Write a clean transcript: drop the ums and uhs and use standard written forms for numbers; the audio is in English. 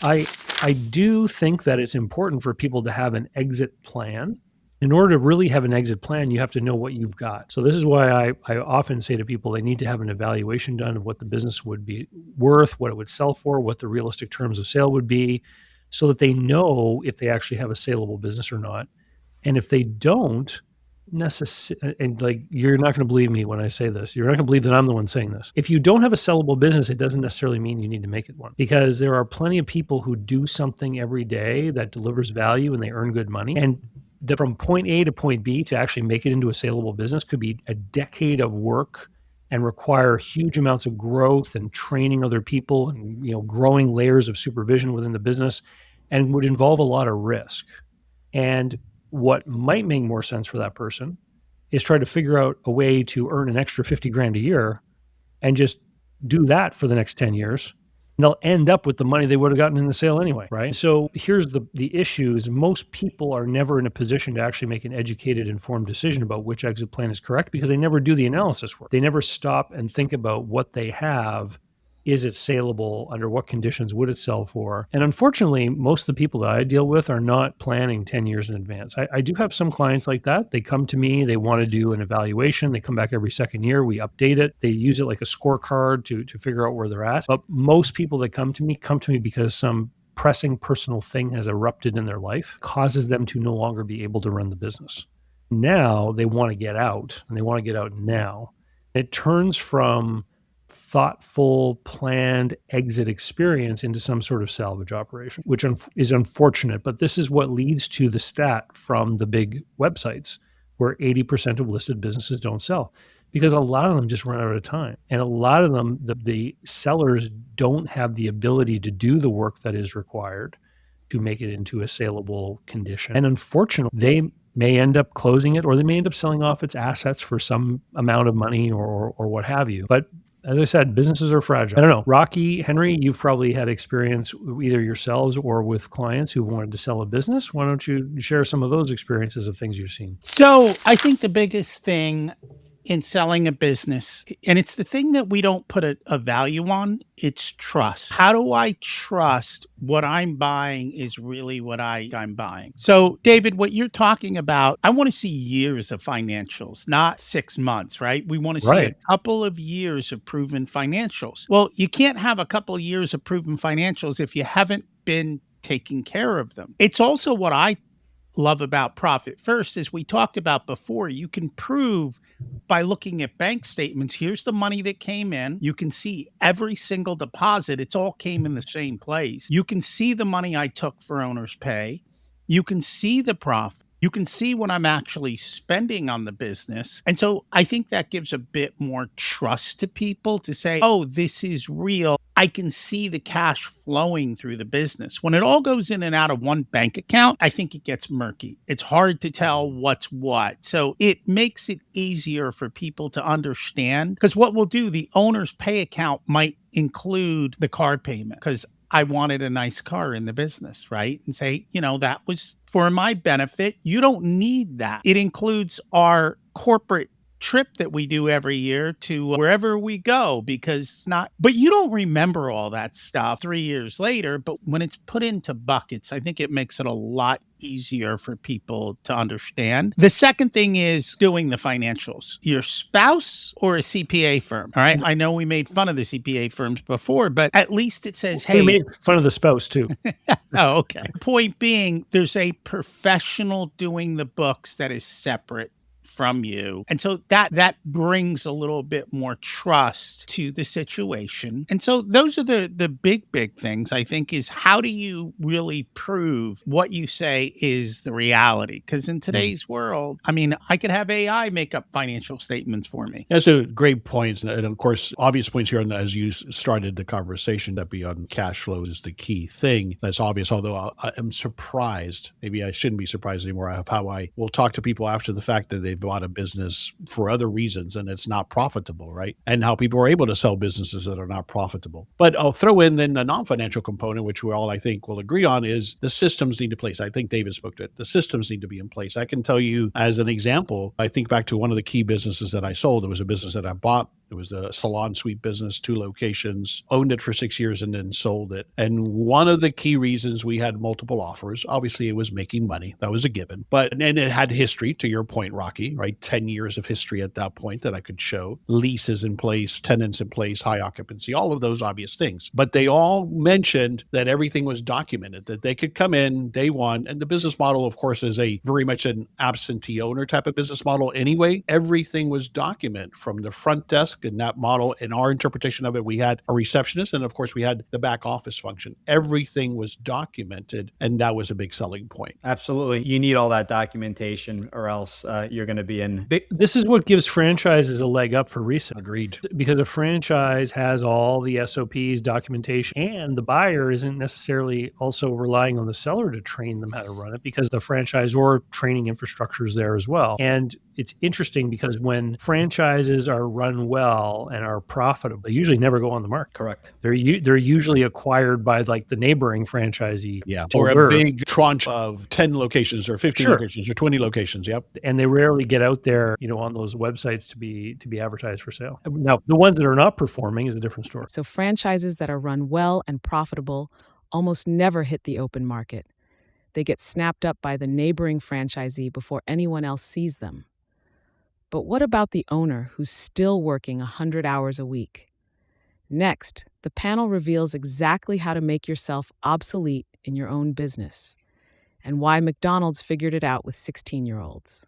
I I do think that it's important for people to have an exit plan. In order to really have an exit plan, you have to know what you've got. So this is why I often say to people they need to have an evaluation done of what the business would be worth, what it would sell for, what the realistic terms of sale would be, so that they know if they actually have a saleable business or not. And if they don't necessarily, and like, you're not going to believe me when I say this, you're not going to believe that I'm the one saying this. If you don't have a sellable business, it doesn't necessarily mean you need to make it one, because there are plenty of people who do something every day that delivers value and they earn good money. And from point A to point B to actually make it into a saleable business could be a decade of work and require huge amounts of growth and training other people and growing layers of supervision within the business, and would involve a lot of risk. And what might make more sense for that person is try to figure out a way to earn an extra 50 grand a year and just do that for the next 10 years. And they'll end up with the money they would have gotten in the sale anyway, right? So here's the issue is most people are never in a position to actually make an educated, informed decision about which exit plan is correct, because they never do the analysis work. They never stop and think about what they have. Is it saleable? Under what conditions would it sell for? And unfortunately, most of the people that I deal with are not planning 10 years in advance. I do have some clients like that. They come to me, they want to do an evaluation. They come back every second year. We update it. They use it like a scorecard to figure out where they're at. But most people that come to me because some pressing personal thing has erupted in their life, causes them to no longer be able to run the business. Now they want to get out, and they want to get out now. It turns from thoughtful, planned exit experience into some sort of salvage operation, which is unfortunate. But this is what leads to the stat from the big websites where 80% of listed businesses don't sell, because a lot of them just run out of time. And a lot of them, the sellers don't have the ability to do the work that is required to make it into a saleable condition. And unfortunately, they may end up closing it, or they may end up selling off its assets for some amount of money or what have you. But as I said, businesses are fragile. I don't know. Rocky, Henry, you've probably had experience either yourselves or with clients who wanted to sell a business. Why don't you share some of those experiences of things you've seen? So I think the biggest thing in selling a business, and it's the thing that we don't put a value on, it's trust. How do I trust what I'm buying is really what I'm buying? So David, what you're talking about, I want to see years of financials, not 6 months, right? We want to see a couple of years of proven financials. Well, you can't have a couple of years of proven financials if you haven't been taking care of them. It's also what I love about Profit First, as we talked about before, you can prove by looking at bank statements, here's the money that came in. You can see every single deposit. It's all came in the same place. You can see the money I took for owner's pay. You can see the profit. You can see what I'm actually spending on the business. And so I think that gives a bit more trust to people to say, oh, this is real. I can see the cash flowing through the business. When it all goes in and out of one bank account, I think it gets murky. It's hard to tell what's what. So it makes it easier for people to understand, because what we'll do, the owner's pay account might include the car payment, because I wanted a nice car in the business, right? And say, that was for my benefit. You don't need that. It includes our corporate trip that we do every year to wherever we go, because but you don't remember all that stuff 3 years later. But when it's put into buckets, I think it makes it a lot easier for people to understand. The second thing is doing the financials. Your spouse or a CPA firm, all right? I know we made fun of the CPA firms before, but at least it says, hey. We made fun of the spouse too. Oh, okay. Point being, there's a professional doing the books that is separate from you. And so that brings a little bit more trust to the situation. And so those are the big things, I think, is how do you really prove what you say is the reality? Because in today's world, I mean, I could have AI make up financial statements for me. That's a great point. And of course, obvious points here, as you started the conversation, that beyond cash flow is the key thing. That's obvious, although I'm surprised, maybe I shouldn't be surprised anymore, of how I will talk to people after the fact that they've bought a business for other reasons and it's not profitable, right? And how people are able to sell businesses that are not profitable. But I'll throw in then the non-financial component, which we all, I think, will agree on, is the systems need to place. I think David spoke to it. The systems need to be in place. I can tell you as an example, I think back to one of the key businesses that I sold. It was a business that I bought. It was a salon suite business, 2 locations, owned it for 6 years and then sold it. And one of the key reasons we had multiple offers, obviously it was making money. That was a given. But and it had history, to your point, Rocky, right? 10 years of history at that point that I could show. Leases in place, tenants in place, high occupancy, all of those obvious things. But they all mentioned that everything was documented, that they could come in day one. And the business model, of course, is a very much an absentee owner type of business model anyway. Everything was documented from the front desk in that model. In our interpretation of it, we had a receptionist, and of course, we had the back office function. Everything was documented, and that was a big selling point. Absolutely. You need all that documentation or else you're going to be in big. This is what gives franchises a leg up for resale. Agreed. Because a franchise has all the SOPs, documentation, and the buyer isn't necessarily also relying on the seller to train them how to run it, because the franchisor training infrastructure is there as well. And it's interesting because when franchises are run well and are profitable, they usually never go on the market. Correct. They're usually acquired by like the neighboring franchisee. Yeah. Or a big tranche of 10 locations or 15 Sure. locations or 20 locations. Yep. And they rarely get out there, on those websites to be advertised for sale. Now, the ones that are not performing is a different story. So franchises that are run well and profitable almost never hit the open market. They get snapped up by the neighboring franchisee before anyone else sees them. But what about the owner who's still working 100 hours a week? Next, the panel reveals exactly how to make yourself obsolete in your own business and why McDonald's figured it out with 16-year-olds.